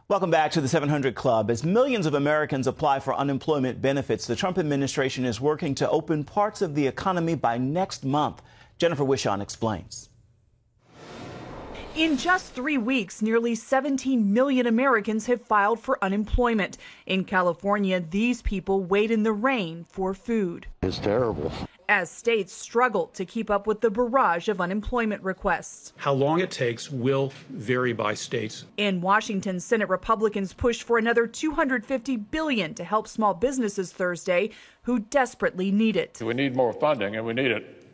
Welcome back to the 700 Club. As millions of Americans apply for unemployment benefits, the Trump administration is working to open parts of the economy by next month. Jennifer Wishon explains. In just 3 weeks, nearly 17 million Americans have filed for unemployment. In California, these people wait in the rain for food. It's terrible. As states struggle to keep up with the barrage of unemployment requests. How long it takes will vary by states. In Washington, Senate Republicans pushed for another $250 billion to help small businesses Thursday, who desperately need it. We need more funding, and we need it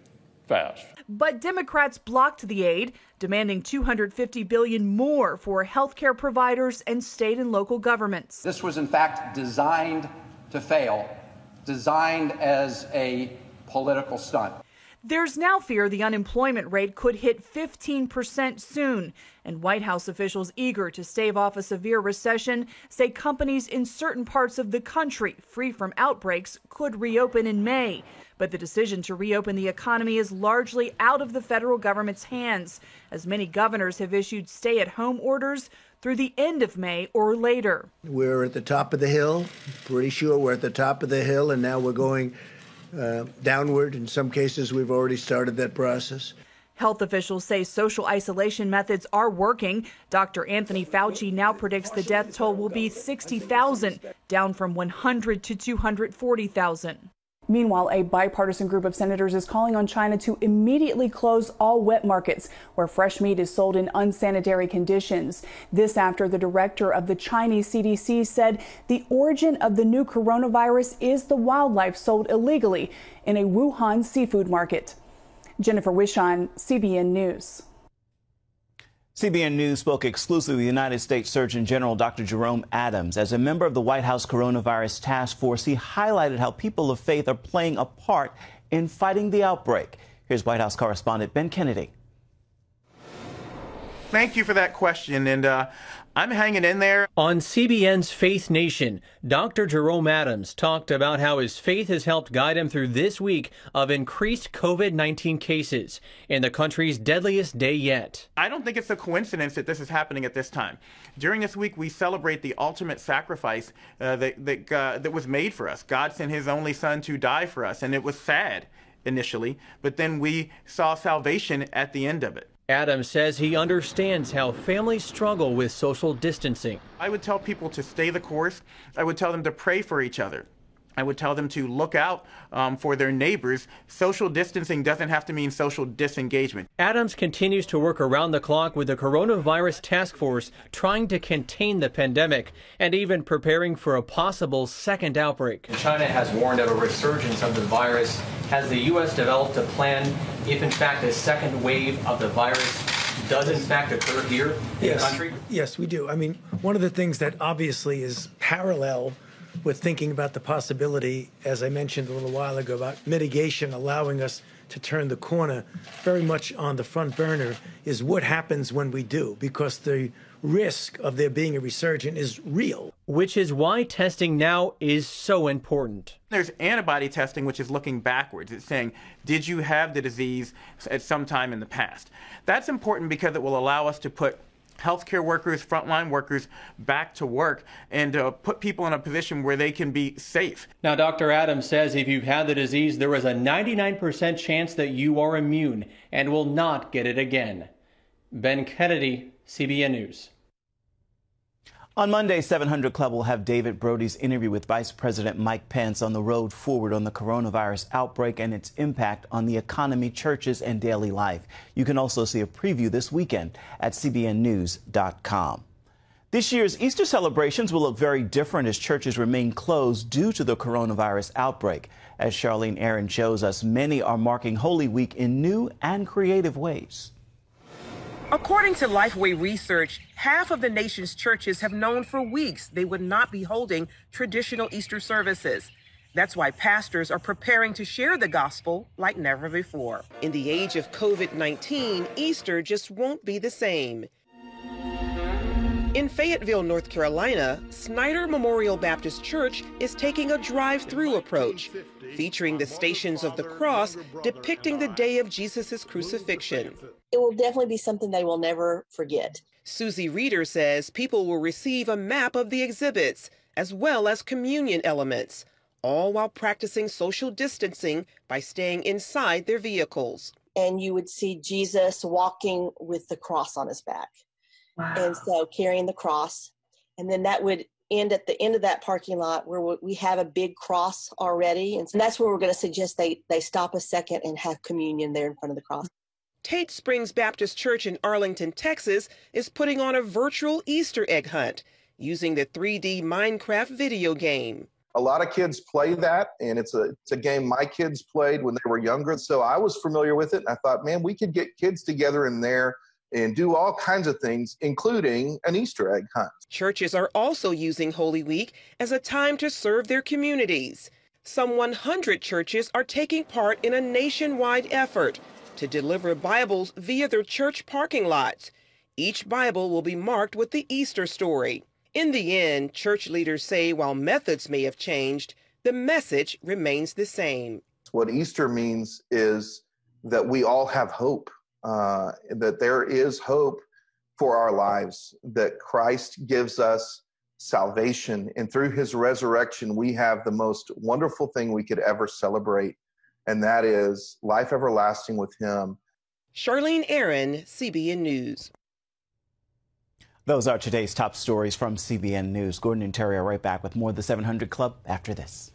fast. But Democrats blocked the aid, demanding $250 billion more for health care providers and state and local governments. This was, in fact, designed to fail, designed as a political stunt. There's now fear the unemployment rate could hit 15% soon, and White House officials eager to stave off a severe recession say companies in certain parts of the country free from outbreaks could reopen in May. But the decision to reopen the economy is largely out of the federal government's hands, as many governors have issued stay-at-home orders through the end of May or later. We're at the top of the hill, pretty sure we're at the top of the hill, and now we're going downward. In some cases, we've already started that process. Health officials say social isolation methods are working. Dr. Anthony Fauci now predicts the death toll will be 60,000, down from 100 to 240,000. Meanwhile, a bipartisan group of senators is calling on China to immediately close all wet markets where fresh meat is sold in unsanitary conditions. This after the director of the Chinese CDC said the origin of the new coronavirus is the wildlife sold illegally in a Wuhan seafood market. Jennifer Wishon, CBN News. CBN News spoke exclusively with the United States Surgeon General Dr. Jerome Adams. As a member of the White House Coronavirus Task Force, he highlighted how people of faith are playing a part in fighting the outbreak. Here's White House correspondent Ben Kennedy. Thank you for that question, and I'm hanging in there. On CBN's Faith Nation, Dr. Jerome Adams talked about how his faith has helped guide him through this week of increased COVID-19 cases in the country's deadliest day yet. I don't think it's a coincidence that this is happening at this time. During this week, we celebrate the ultimate sacrifice that was made for us. God sent his only son to die for us, and it was sad initially, but then we saw salvation at the end of it. Adams says he understands how families struggle with social distancing. I would tell people to stay the course. I would tell them to pray for each other. I would tell them to look out for their neighbors. Social distancing doesn't have to mean social disengagement. Adams continues to work around the clock with the Coronavirus Task Force, trying to contain the pandemic and even preparing for a possible second outbreak. China has warned of a resurgence of the virus. Has the U.S. developed a plan if, in fact, a second wave of the virus does, in fact, occur here in the country? Yes, we do. I mean, one of the things that obviously is parallel with thinking about the possibility, as I mentioned a little while ago, about mitigation allowing us to turn the corner very much on the front burner, is what happens when we do, because the risk of there being a resurgence is real. Which is why testing now is so important. There's antibody testing, which is looking backwards. It's saying, did you have the disease at some time in the past? That's important because it will allow us to put healthcare workers, frontline workers back to work and put people in a position where they can be safe. Now, Dr. Adams says if you've had the disease, there is a 99% chance that you are immune and will not get it again. Ben Kennedy, CBN News. On Monday, 700 Club will have David Brody's interview with Vice President Mike Pence on the road forward on the coronavirus outbreak and its impact on the economy, churches, and daily life. You can also see a preview this weekend at cbnnews.com. This year's Easter celebrations will look very different as churches remain closed due to the coronavirus outbreak. As Charlene Aaron shows us, many are marking Holy Week in new and creative ways. According to Lifeway research, half of the nation's churches have known for weeks they would not be holding traditional Easter services. That's why pastors are preparing to share the gospel like never before. In the age of COVID-19, Easter just won't be the same. In Fayetteville, North Carolina, Snyder Memorial Baptist Church is taking a drive-through approach, featuring the Stations of the Cross depicting the day of Jesus' crucifixion. It will definitely be something they will never forget. Susie Reeder says people will receive a map of the exhibits as well as communion elements, all while practicing social distancing by staying inside their vehicles. And you would see Jesus walking with the cross on his back. Wow. And so carrying the cross. And then that would end at the end of that parking lot where we have a big cross already. And that's where we're going to suggest they stop a second and have communion there in front of the cross. Tate Springs Baptist Church in Arlington, Texas, is putting on a virtual Easter egg hunt using the 3D Minecraft video game. A lot of kids play that, and it's a game my kids played when they were younger. So I was familiar with it, and I thought, man, we could get kids together in there and do all kinds of things, including an Easter egg hunt. Churches are also using Holy Week as a time to serve their communities. Some 100 churches are taking part in a nationwide effort to deliver Bibles via their church parking lots. Each Bible will be marked with the Easter story. In the end, church leaders say while methods may have changed, the message remains the same. What Easter means is that we all have hope, that there is hope for our lives, that Christ gives us salvation, and through his resurrection, we have the most wonderful thing we could ever celebrate, and that is life everlasting with him. Charlene Aaron, CBN News. Those are today's top stories from CBN News. Gordon and Terry are right back with more of the 700 Club after this.